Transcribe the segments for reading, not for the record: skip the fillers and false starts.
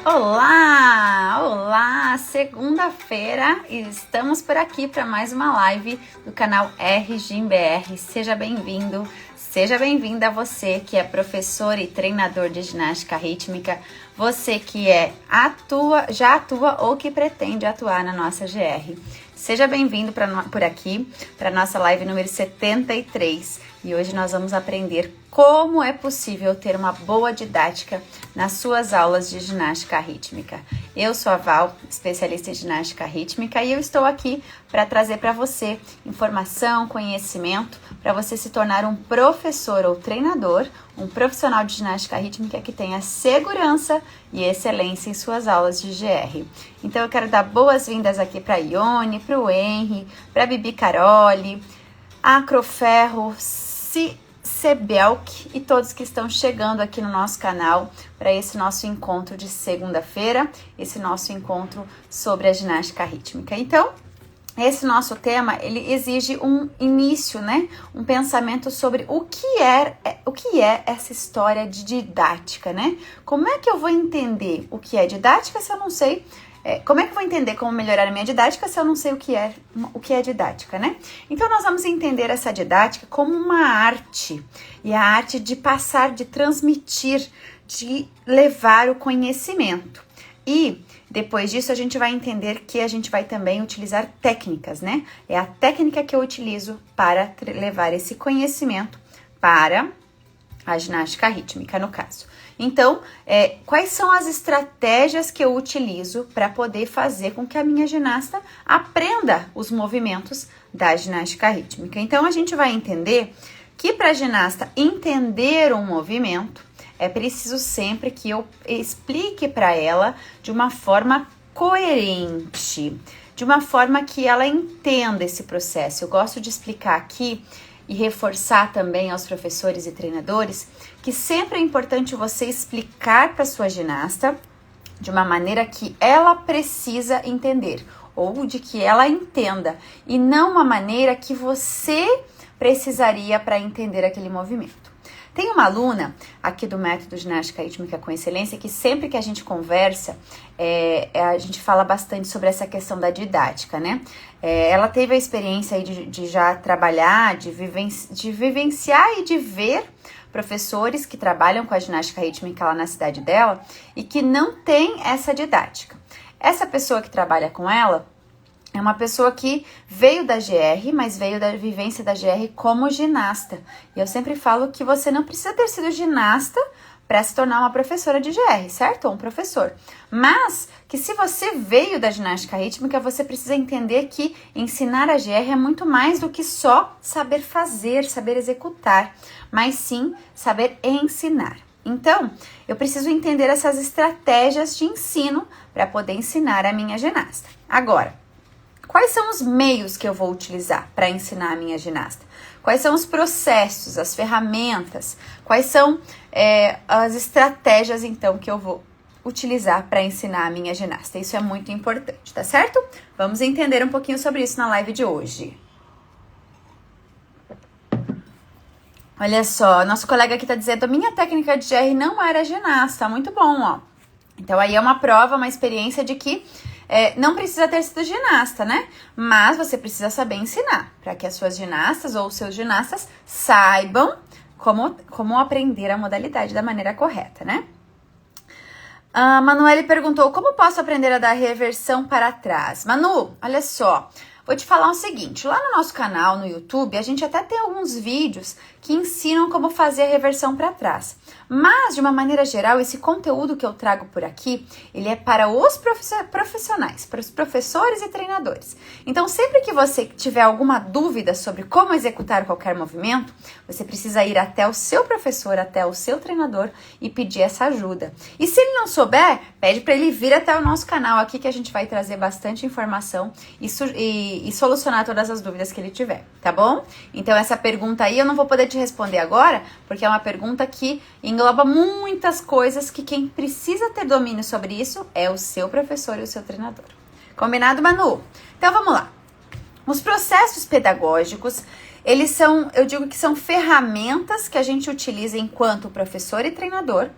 Olá, olá, segunda-feira e estamos por aqui para mais uma live do canal RGBR. Seja bem-vindo, seja bem-vinda você que é professor e treinador de ginástica rítmica, você que já atua ou que pretende atuar na nossa GR. Seja bem-vindo por aqui para nossa live número 73 e hoje nós vamos aprender como é possível ter uma boa didática nas suas aulas de ginástica rítmica. Eu sou a Val, especialista em ginástica rítmica, e eu estou aqui para trazer para você informação, conhecimento, para você se tornar um professor ou treinador, um profissional de ginástica rítmica que tenha segurança e excelência em suas aulas de GR. Então eu quero dar boas-vindas aqui para a Ione, para o Henry, para a Bibi Caroli, a Acroferro, Sebelk e todos que estão chegando aqui no nosso canal para esse nosso encontro de segunda-feira, esse nosso encontro sobre a ginástica rítmica. Então, esse nosso tema, ele exige um início, né? Um pensamento sobre o que é essa história de didática, né? Como é que eu vou entender o que é didática se eu não sei? Como é que eu vou entender como melhorar a minha didática se eu não sei o que é didática, né? Então, nós vamos entender essa didática como uma arte. E a arte de passar, de transmitir, de levar o conhecimento. E depois disso, a gente vai entender que a gente vai também utilizar técnicas, né? É a técnica que eu utilizo para levar esse conhecimento para a ginástica rítmica, no caso. Então, quais são as estratégias que eu utilizo para poder fazer com que a minha ginasta aprenda os movimentos da ginástica rítmica? Então, a gente vai entender que para a ginasta entender um movimento, é preciso sempre que eu explique para ela de uma forma coerente, de uma forma que ela entenda esse processo. Eu gosto de explicar aqui e reforçar também aos professores e treinadores que sempre é importante você explicar para sua ginasta de uma maneira que ela precisa entender ou de que ela entenda e não uma maneira que você precisaria para entender aquele movimento. Tem uma aluna aqui do método Ginástica Rítmica com Excelência que sempre que a gente conversa, a gente fala bastante sobre essa questão da didática, né? Ela teve a experiência aí de já trabalhar, de vivenciar e de ver professores que trabalham com a ginástica rítmica lá na cidade dela e que não tem essa didática. Essa pessoa que trabalha com ela é uma pessoa que veio da GR, mas veio da vivência da GR como ginasta. E eu sempre falo que você não precisa ter sido ginasta para se tornar uma professora de GR, certo? Ou um professor. Mas que se você veio da ginástica rítmica, você precisa entender que ensinar a GR é muito mais do que só saber fazer, saber executar, mas sim saber ensinar. Então, eu preciso entender essas estratégias de ensino para poder ensinar a minha ginasta. Agora, quais são os meios que eu vou utilizar para ensinar a minha ginasta? Quais são os processos, as ferramentas? Quais são as estratégias, então, que eu vou utilizar para ensinar a minha ginasta? Isso é muito importante, tá certo? Vamos entender um pouquinho sobre isso na live de hoje. Olha só, nosso colega aqui tá dizendo, minha técnica de GR não era ginasta. Muito bom, ó. Então, aí é uma prova, uma experiência de que não precisa ter sido ginasta, né? Mas você precisa saber ensinar, para que as suas ginastas ou os seus ginastas saibam como aprender a modalidade da maneira correta, né? A Manuele perguntou, como posso aprender a dar reversão para trás? Manu, olha só, vou te falar o seguinte, lá no nosso canal, no YouTube, a gente até tem alguns vídeos que ensinam como fazer a reversão para trás. Mas, de uma maneira geral, esse conteúdo que eu trago por aqui, ele é para os profissionais, para os professores e treinadores. Então, sempre que você tiver alguma dúvida sobre como executar qualquer movimento, você precisa ir até o seu professor, até o seu treinador e pedir essa ajuda. E se ele não souber, pede para ele vir até o nosso canal aqui que a gente vai trazer bastante informação e solucionar todas as dúvidas que ele tiver, tá bom? Então, essa pergunta aí eu não vou poder te responder agora, porque é uma pergunta que engloba muitas coisas que quem precisa ter domínio sobre isso é o seu professor e o seu treinador. Combinado, Manu? Então, vamos lá. Os processos pedagógicos, eles são, eu digo que são ferramentas que a gente utiliza enquanto professor e treinador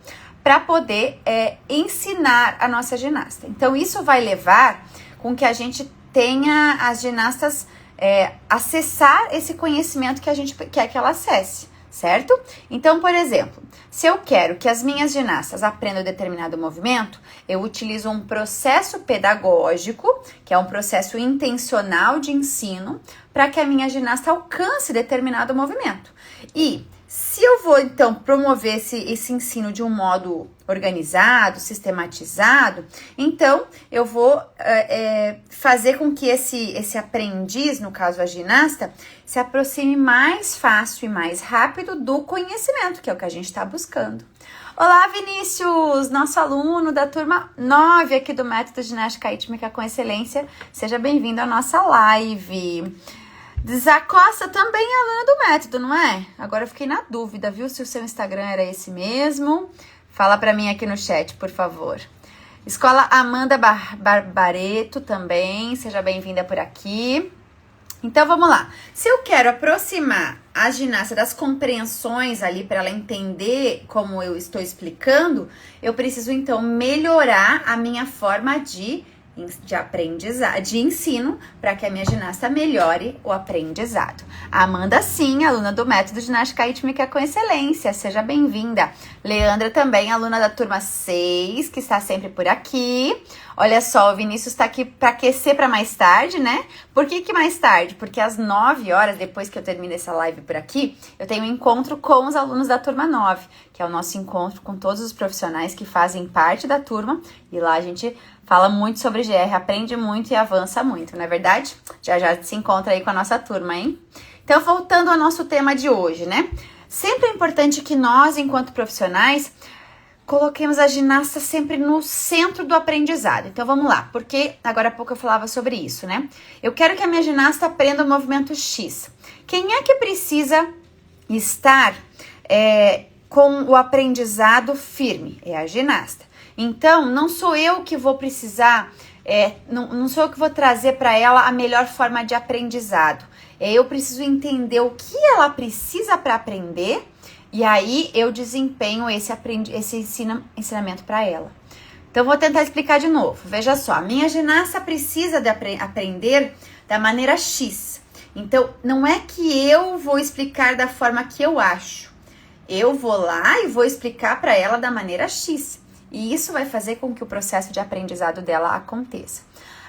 para poder ensinar a nossa ginasta. Então, isso vai levar com que a gente tenha as ginastas acessar esse conhecimento que a gente quer que ela acesse, certo? Então, por exemplo, se eu quero que as minhas ginastas aprendam determinado movimento, eu utilizo um processo pedagógico, que é um processo intencional de ensino, para que a minha ginasta alcance determinado movimento. E se eu vou, então, promover esse ensino de um modo organizado, sistematizado, então eu vou fazer com que esse aprendiz, no caso a ginasta, se aproxime mais fácil e mais rápido do conhecimento, que é o que a gente está buscando. Olá, Vinícius, nosso aluno da turma 9 aqui do Método Ginástica Rítmica com Excelência. Seja bem-vindo à nossa live. Desacosta também é aluna do método, não é? Agora eu fiquei na dúvida, viu? Se o seu Instagram era esse mesmo. Fala pra mim aqui no chat, por favor. Escola Amanda Barbareto também, seja bem-vinda por aqui. Então, vamos lá. Se eu quero aproximar a ginasta das compreensões ali para ela entender como eu estou explicando, eu preciso, então, melhorar a minha forma de aprendizado, de ensino, para que a minha ginasta melhore o aprendizado. A Amanda, sim, aluna do Método Ginástica Rítmica com Excelência, seja bem-vinda. Leandra também, aluna da turma 6, que está sempre por aqui. Olha só, o Vinícius está aqui para aquecer para mais tarde, né? Por que mais tarde? Porque às 9 horas, depois que eu termino essa live por aqui, eu tenho um encontro com os alunos da turma 9, que é o nosso encontro com todos os profissionais que fazem parte da turma, e lá a gente fala muito sobre GR, aprende muito e avança muito, não é verdade? Já se encontra aí com a nossa turma, hein? Então, voltando ao nosso tema de hoje, né? Sempre é importante que nós, enquanto profissionais, coloquemos a ginasta sempre no centro do aprendizado. Então, vamos lá, porque agora há pouco eu falava sobre isso, né? Eu quero que a minha ginasta aprenda o movimento X. Quem é que precisa estar com o aprendizado firme? É a ginasta. Então, não sou eu que vou precisar, não sou eu que vou trazer para ela a melhor forma de aprendizado. Eu preciso entender o que ela precisa para aprender e aí eu desempenho esse ensinamento para ela. Então, vou tentar explicar de novo. Veja só, a minha ginasta precisa de aprender da maneira X. Então, não é que eu vou explicar da forma que eu acho. Eu vou lá e vou explicar para ela da maneira X. E isso vai fazer com que o processo de aprendizado dela aconteça.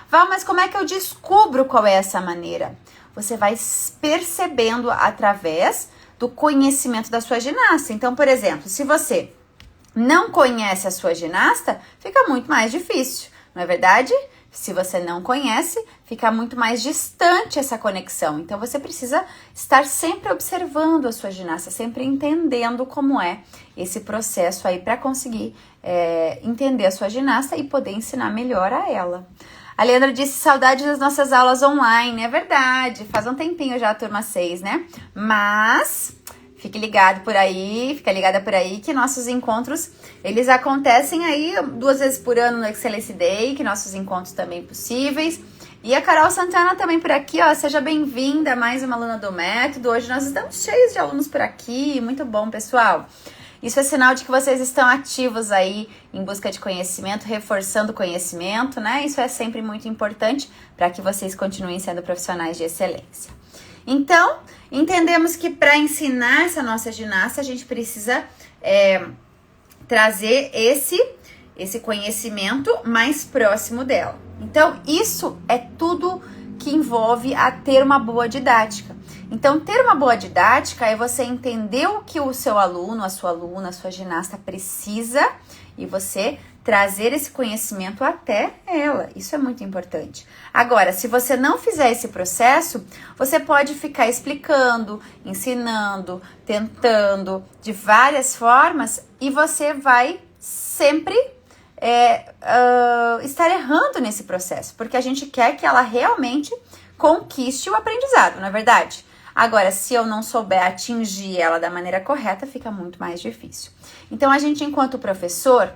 Val, mas como é que eu descubro qual é essa maneira? Você vai percebendo através do conhecimento da sua ginasta. Então, por exemplo, se você não conhece a sua ginasta, fica muito mais difícil, não é verdade? Se você não conhece, fica muito mais distante essa conexão. Então, você precisa estar sempre observando a sua ginasta, sempre entendendo como é esse processo aí para conseguir entender a sua ginasta e poder ensinar melhor a ela. A Leandra disse saudade das nossas aulas online. É verdade, faz um tempinho já a turma 6, né? Mas fique ligado por aí, fica ligada por aí que nossos encontros, eles acontecem aí 2 vezes por ano no Excellency Day, que nossos encontros também possíveis. E a Carol Santana também por aqui, ó, seja bem-vinda, mais uma aluna do Método. Hoje nós estamos cheios de alunos por aqui, muito bom, pessoal. Isso é sinal de que vocês estão ativos aí em busca de conhecimento, reforçando o conhecimento, né? Isso é sempre muito importante para que vocês continuem sendo profissionais de excelência. Então, entendemos que para ensinar essa nossa ginasta, a gente precisa trazer esse conhecimento mais próximo dela. Então, isso é tudo que envolve a ter uma boa didática. Então, ter uma boa didática é você entender o que o seu aluno, a sua aluna, a sua ginasta precisa e você trazer esse conhecimento até ela. Isso é muito importante. Agora, se você não fizer esse processo, você pode ficar explicando, ensinando, tentando de várias formas e você vai sempre estar errando nesse processo, porque a gente quer que ela realmente conquiste o aprendizado, não é verdade? Agora, se eu não souber atingir ela da maneira correta, fica muito mais difícil. Então, a gente, enquanto professor,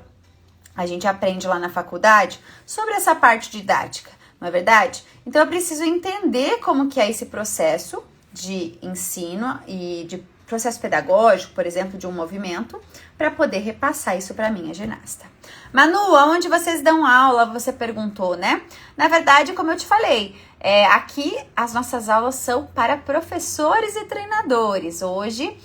a gente aprende lá na faculdade sobre essa parte didática, não é verdade? Então, eu preciso entender como que é esse processo de ensino e de processo pedagógico, por exemplo, de um movimento, para poder repassar isso para minha ginasta. Manu, aonde vocês dão aula? Você perguntou, né? Na verdade, como eu te falei, aqui as nossas aulas são para professores e treinadores. Hoje,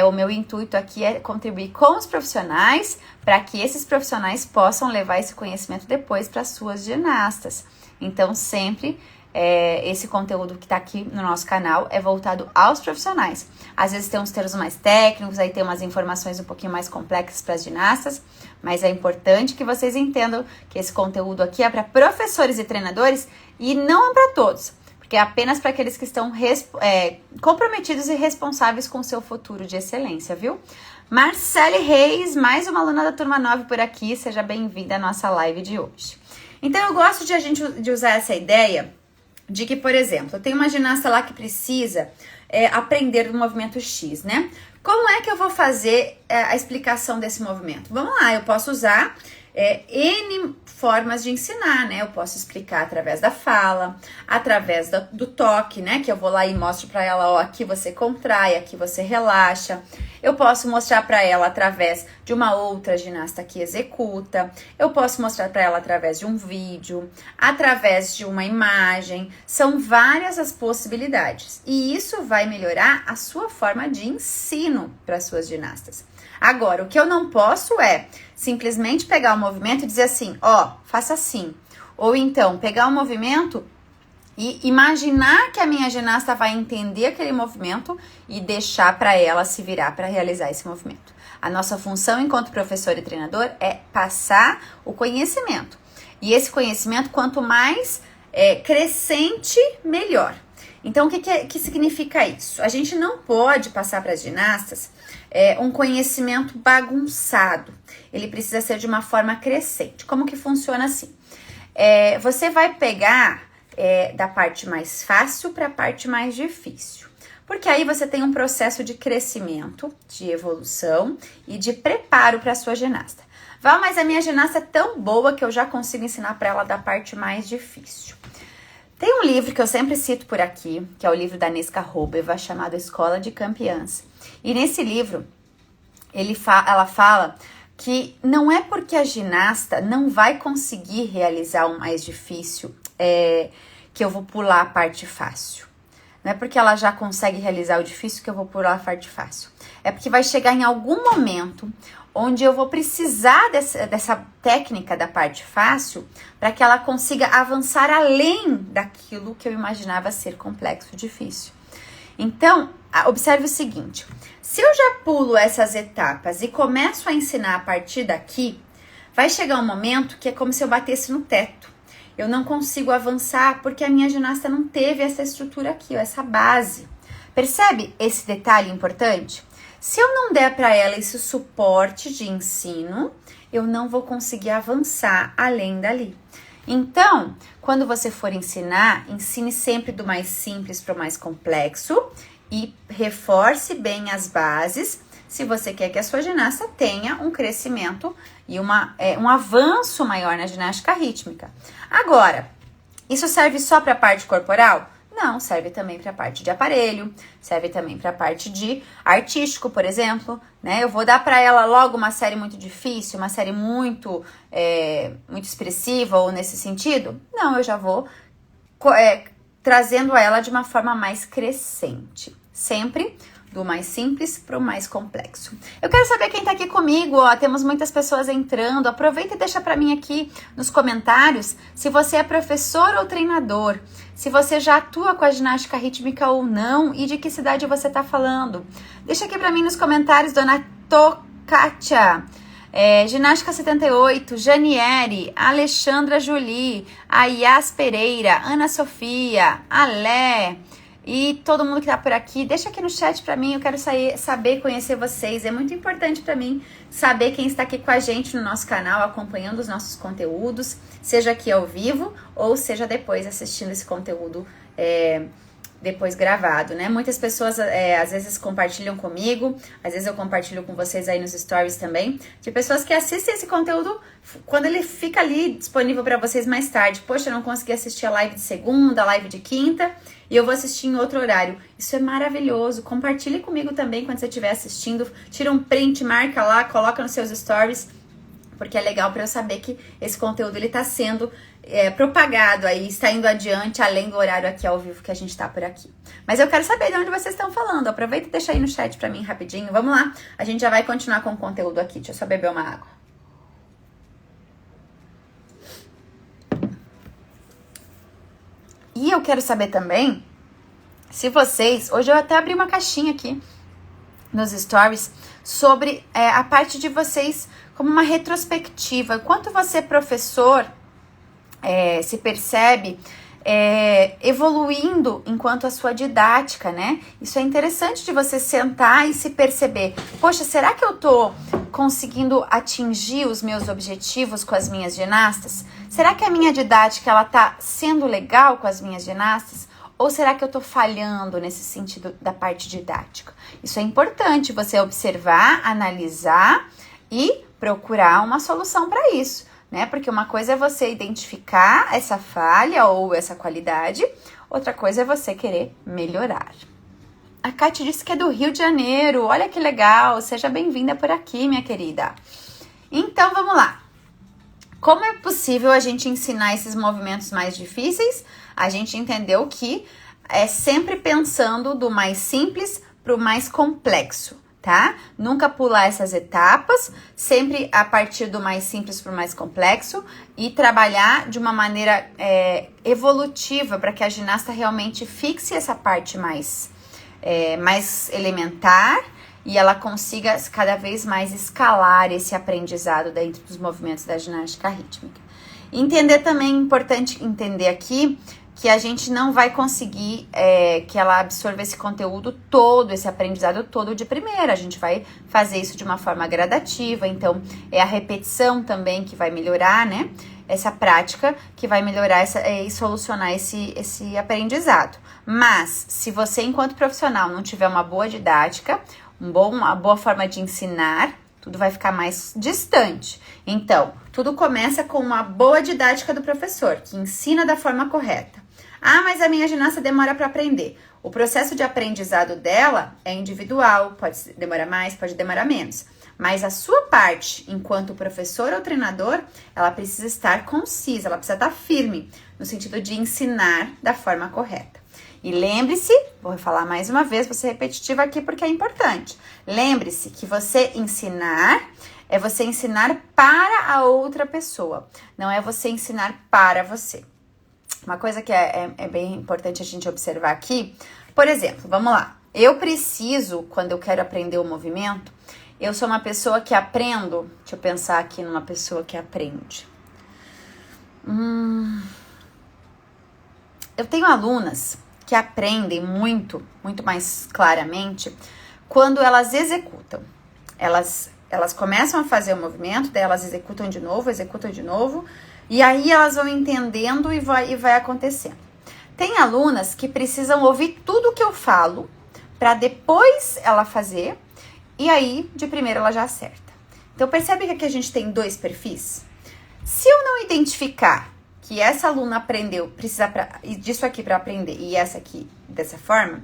o meu intuito aqui é contribuir com os profissionais para que esses profissionais possam levar esse conhecimento depois para as suas ginastas. Então, sempre esse conteúdo que está aqui no nosso canal é voltado aos profissionais. Às vezes tem uns termos mais técnicos, aí tem umas informações um pouquinho mais complexas para as ginastas, mas é importante que vocês entendam que esse conteúdo aqui é para professores e treinadores e não é para todos, porque é apenas para aqueles que estão comprometidos e responsáveis com o seu futuro de excelência, viu? Marcele Reis, mais uma aluna da turma 9 por aqui, seja bem-vinda à nossa live de hoje. Então eu gosto de usar essa ideia de que, por exemplo, eu tenho uma ginasta lá que precisa aprender o movimento X, né? Como é que eu vou fazer a explicação desse movimento? Vamos lá, eu posso usar N formas de ensinar, né? Eu posso explicar através da fala, através do toque, né? Que eu vou lá e mostro para ela, ó, aqui você contrai, aqui você relaxa. Eu posso mostrar para ela através de uma outra ginasta que executa. Eu posso mostrar para ela através de um vídeo, através de uma imagem. São várias as possibilidades. E isso vai melhorar a sua forma de ensino para as suas ginastas. Agora, o que eu não posso é simplesmente pegar o movimento e dizer assim, ó, faça assim. Ou então, pegar o movimento e imaginar que a minha ginasta vai entender aquele movimento e deixar para ela se virar para realizar esse movimento. A nossa função enquanto professor e treinador é passar o conhecimento. E esse conhecimento, quanto mais crescente, melhor. Então, o que significa isso? A gente não pode passar para as ginastas um conhecimento bagunçado. Ele precisa ser de uma forma crescente. Como que funciona assim? Você vai pegar da parte mais fácil para a parte mais difícil. Porque aí você tem um processo de crescimento, de evolução e de preparo para a sua ginasta. Val, mas a minha ginasta é tão boa que eu já consigo ensinar para ela da parte mais difícil. Tem um livro que eu sempre cito por aqui, que é o livro da Nesca Robeva, chamado Escola de Campeãs. E nesse livro, ela fala que não é porque a ginasta não vai conseguir realizar o mais difícil que eu vou pular a parte fácil. Não é porque ela já consegue realizar o difícil que eu vou pular a parte fácil. É porque vai chegar em algum momento onde eu vou precisar dessa técnica da parte fácil para que ela consiga avançar além daquilo que eu imaginava ser complexo e difícil. Então, observe o seguinte, se eu já pulo essas etapas e começo a ensinar a partir daqui, vai chegar um momento que é como se eu batesse no teto. Eu não consigo avançar porque a minha ginasta não teve essa estrutura aqui, ó, essa base. Percebe esse detalhe importante? Se eu não der para ela esse suporte de ensino, eu não vou conseguir avançar além dali. Então, quando você for ensinar, ensine sempre do mais simples para o mais complexo e reforce bem as bases se você quer que a sua ginasta tenha um crescimento e um avanço maior na ginástica rítmica. Agora, isso serve só para a parte corporal? Não, serve também para a parte de aparelho, serve também para a parte de artístico, por exemplo, né? Eu vou dar para ela logo uma série muito difícil, uma série muito expressiva ou nesse sentido? Não, eu já vou trazendo ela de uma forma mais crescente, sempre do mais simples para o mais complexo. Eu quero saber quem tá aqui comigo, ó, temos muitas pessoas entrando, aproveita e deixa para mim aqui nos comentários se você é professor ou treinador, se você já atua com a ginástica rítmica ou não e de que cidade você tá falando. Deixa aqui para mim nos comentários, dona Tokátia, Ginástica 78, Janiere, Alexandra Julie, Ayas Pereira, Ana Sofia, Alé, e todo mundo que tá por aqui, deixa aqui no chat pra mim, eu quero saber, conhecer vocês. É muito importante pra mim saber quem está aqui com a gente no nosso canal, acompanhando os nossos conteúdos, seja aqui ao vivo ou seja depois assistindo esse conteúdo depois gravado, né? Muitas pessoas às vezes compartilham comigo, às vezes eu compartilho com vocês aí nos stories também, de pessoas que assistem esse conteúdo quando ele fica ali disponível para vocês mais tarde. Poxa, eu não consegui assistir a live de segunda, a live de quinta, e eu vou assistir em outro horário. Isso é maravilhoso. Compartilhe comigo também quando você estiver assistindo. Tira um print, marca lá, coloca nos seus stories, porque é legal para eu saber que esse conteúdo ele está sendo propagado aí, está indo adiante, além do horário aqui ao vivo que a gente tá por aqui. Mas eu quero saber de onde vocês estão falando. Aproveita e deixa aí no chat pra mim rapidinho. Vamos lá, a gente já vai continuar com o conteúdo aqui. Deixa eu só beber uma água. E eu quero saber também se vocês... Hoje eu até abri uma caixinha aqui nos stories sobre a parte de vocês como uma retrospectiva. Quanto você, professor, se percebe evoluindo enquanto a sua didática, né? Isso é interessante de você sentar e se perceber. Poxa, será que eu tô conseguindo atingir os meus objetivos com as minhas ginastas? Será que a minha didática, ela tá sendo legal com as minhas ginastas? Ou será que eu tô falhando nesse sentido da parte didática? Isso é importante você observar, analisar e procurar uma solução para isso, né? Porque uma coisa é você identificar essa falha ou essa qualidade, outra coisa é você querer melhorar. A Kate disse que é do Rio de Janeiro, olha que legal, seja bem-vinda por aqui, minha querida. Então, vamos lá. Como é possível a gente ensinar esses movimentos mais difíceis? A gente entendeu que é sempre pensando do mais simples para o mais complexo, tá? Nunca pular essas etapas, sempre a partir do mais simples para o mais complexo e trabalhar de uma maneira evolutiva para que a ginasta realmente fixe essa parte mais elementar e ela consiga cada vez mais escalar esse aprendizado dentro dos movimentos da ginástica rítmica. Entender também, é importante entender aqui, que a gente não vai conseguir que ela absorva esse conteúdo todo, esse aprendizado todo de primeira. A gente vai fazer isso de uma forma gradativa, então é a repetição também que vai melhorar, né? Essa prática que vai melhorar e solucionar esse aprendizado. Mas, se você, enquanto profissional, não tiver uma boa didática, uma boa forma de ensinar, tudo vai ficar mais distante. Então, tudo começa com uma boa didática do professor, que ensina da forma correta. Ah, mas a minha ginasta demora para aprender. O processo de aprendizado dela é individual, pode demorar mais, pode demorar menos. Mas a sua parte, enquanto professor ou treinador, ela precisa estar concisa, ela precisa estar firme, no sentido de ensinar da forma correta. E lembre-se, vou falar mais uma vez, vou ser repetitiva aqui porque é importante. Lembre-se que você ensinar é você ensinar para a outra pessoa, não é você ensinar para você. Uma coisa que é bem importante a gente observar aqui, por exemplo, vamos lá. Eu preciso, quando eu quero aprender o movimento, eu sou uma pessoa que aprendo, deixa eu pensar aqui numa pessoa que aprende. Eu tenho alunas que aprendem muito mais claramente quando elas executam. Elas começam a fazer o movimento, daí elas executam de novo, e aí elas vão entendendo e vai acontecendo. Tem alunas que precisam ouvir tudo que eu falo para depois ela fazer, e aí de primeira ela já acerta. Então percebe que aqui a gente tem dois perfis? Se eu não identificar que essa aluna aprendeu, precisa disso aqui para aprender e essa aqui dessa forma,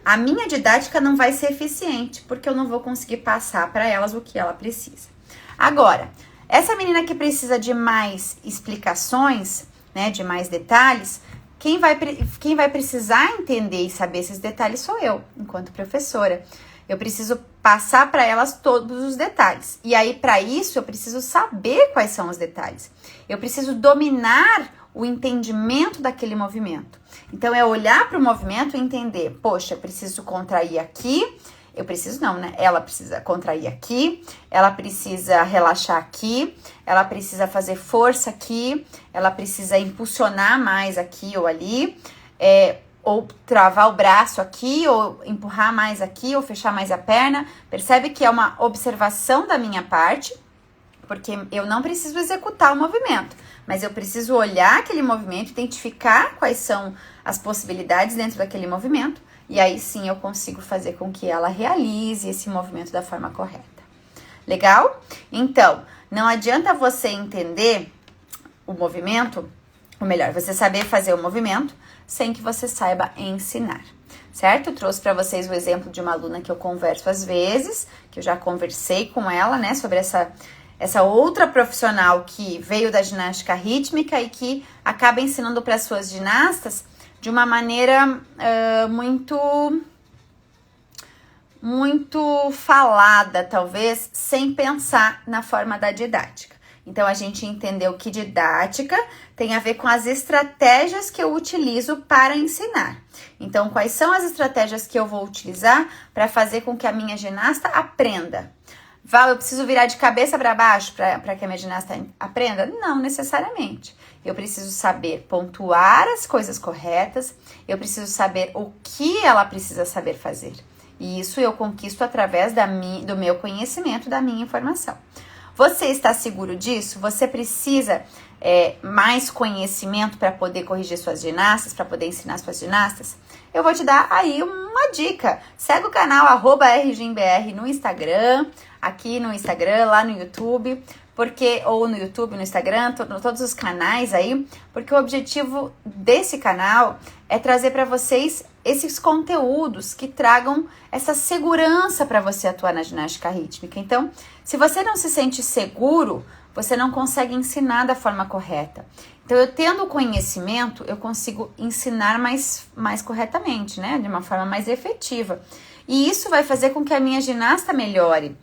a minha didática não vai ser eficiente, porque eu não vou conseguir passar para elas o que ela precisa. Agora, essa menina que precisa de mais explicações, né, de mais detalhes, quem vai precisar entender e saber esses detalhes sou eu, enquanto professora. Eu preciso passar para elas todos os detalhes. E aí, para isso, eu preciso saber quais são os detalhes. Eu preciso dominar o entendimento daquele movimento. Então, é olhar para o movimento e entender, poxa, eu preciso contrair aqui, eu preciso não, né? Ela precisa contrair aqui, ela precisa relaxar aqui, ela precisa fazer força aqui, ela precisa impulsionar mais aqui ou ali, ou travar o braço aqui, ou empurrar mais aqui, ou fechar mais a perna. Percebe que é uma observação da minha parte, porque eu não preciso executar o movimento, mas eu preciso olhar aquele movimento, identificar quais são as possibilidades dentro daquele movimento, e aí sim eu consigo fazer com que ela realize esse movimento da forma correta. Legal? Então, não adianta você entender o movimento, ou melhor, você saber fazer o movimento sem que você saiba ensinar, certo? Eu trouxe para vocês o exemplo de uma aluna que eu converso às vezes, que eu já conversei com ela, né, sobre essa outra profissional que veio da ginástica rítmica e que acaba ensinando para as suas ginastas de uma maneira muito falada, talvez, sem pensar na forma da didática. Então, a gente entendeu que didática tem a ver com as estratégias que eu utilizo para ensinar. Então, quais são as estratégias que eu vou utilizar para fazer com que a minha ginasta aprenda? Val, eu preciso virar de cabeça para baixo para que a minha ginasta aprenda? Não necessariamente. Eu preciso saber pontuar as coisas corretas, eu preciso saber o que ela precisa saber fazer. E isso eu conquisto através do meu conhecimento, da minha informação. Você está seguro disso? Você precisa mais conhecimento para poder corrigir suas ginastas, para poder ensinar suas ginastas? Eu vou te dar aí uma dica. Segue o canal @rgimbr no Instagram, aqui no Instagram, lá no YouTube, ou no YouTube, no Instagram, todos os canais aí, porque o objetivo desse canal é trazer para vocês esses conteúdos que tragam essa segurança para você atuar na ginástica rítmica. Então, se você não se sente seguro, você não consegue ensinar da forma correta. Então, eu tendo o conhecimento, eu consigo ensinar mais corretamente, né? De uma forma mais efetiva. E isso vai fazer com que a minha ginasta melhore.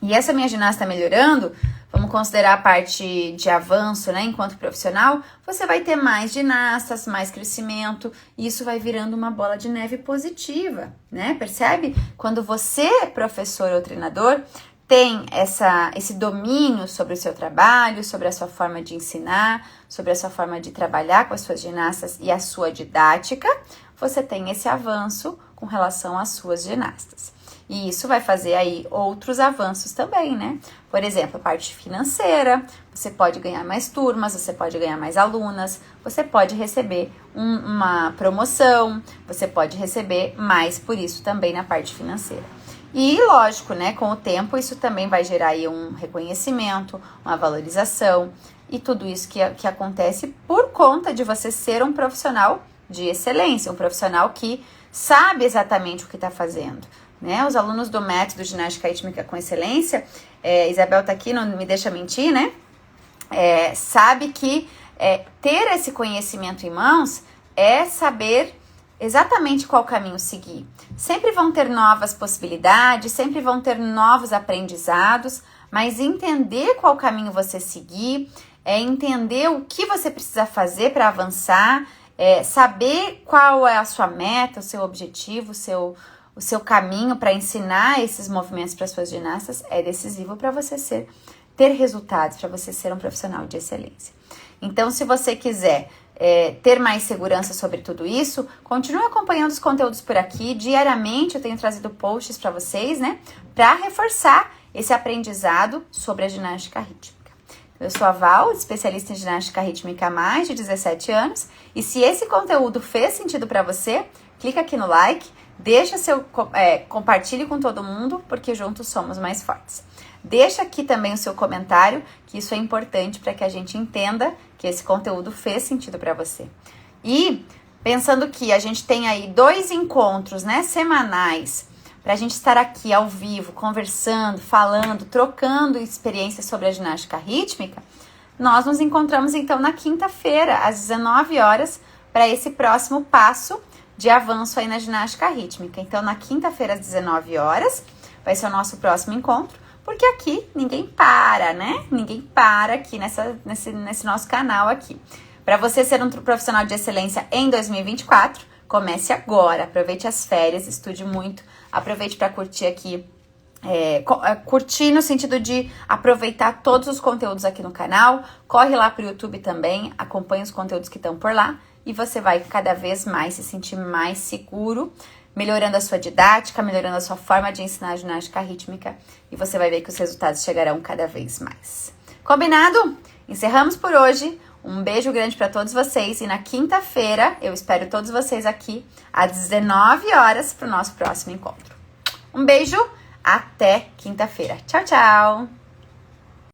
E essa minha ginasta melhorando, vamos considerar a parte de avanço, né? Enquanto profissional, você vai ter mais ginastas, mais crescimento, e isso vai virando uma bola de neve positiva, né? Percebe? Quando você, professor ou treinador, tem esse domínio sobre o seu trabalho, sobre a sua forma de ensinar, sobre a sua forma de trabalhar com as suas ginastas e a sua didática, você tem esse avanço com relação às suas ginastas. E isso vai fazer aí outros avanços também, né? Por exemplo, a parte financeira, você pode ganhar mais turmas, você pode ganhar mais alunas, você pode receber uma promoção, você pode receber mais por isso também na parte financeira. E lógico, né, com o tempo isso também vai gerar aí um reconhecimento, uma valorização e tudo isso que acontece por conta de você ser um profissional de excelência, um profissional que sabe exatamente o que está fazendo, né? Os alunos do método ginástica rítmica com excelência, Isabel tá aqui, não me deixa mentir, né? Sabe que ter esse conhecimento em mãos é saber exatamente qual caminho seguir. Sempre vão ter novas possibilidades, sempre vão ter novos aprendizados, mas entender qual caminho você seguir, entender o que você precisa fazer para avançar, saber qual é a sua meta, o seu objetivo, o seu caminho para ensinar esses movimentos para suas ginastas é decisivo para você ter resultados, para você ser um profissional de excelência. Então, se você quiser ter mais segurança sobre tudo isso, continue acompanhando os conteúdos por aqui. Diariamente eu tenho trazido posts para vocês, né? Para reforçar esse aprendizado sobre a ginástica rítmica. Eu sou a Val, especialista em ginástica rítmica há mais de 17 anos. E se esse conteúdo fez sentido para você, clica aqui no like, deixa compartilhe com todo mundo, porque juntos somos mais fortes. Deixa aqui também o seu comentário, que isso é importante para que a gente entenda que esse conteúdo fez sentido para você. E pensando que a gente tem aí 2 encontros, né, semanais, para a gente estar aqui ao vivo, conversando, falando, trocando experiências sobre a ginástica rítmica, nós nos encontramos então na quinta-feira, às 19 horas, para esse próximo passo de avanço aí na ginástica rítmica. Então, na quinta-feira, às 19 horas, vai ser o nosso próximo encontro, porque aqui ninguém para, né? Ninguém para aqui nesse nosso canal aqui. Para você ser um profissional de excelência em 2024, comece agora. Aproveite as férias, estude muito. Aproveite para curtir aqui. Curtir no sentido de aproveitar todos os conteúdos aqui no canal. Corre lá para o YouTube também, acompanhe os conteúdos que estão por lá. E você vai cada vez mais se sentir mais seguro, melhorando a sua didática, melhorando a sua forma de ensinar a ginástica rítmica, e você vai ver que os resultados chegarão cada vez mais. Combinado? Encerramos por hoje. Um beijo grande para todos vocês e na quinta-feira eu espero todos vocês aqui às 19 horas para o nosso próximo encontro. Um beijo, até quinta-feira. Tchau, tchau!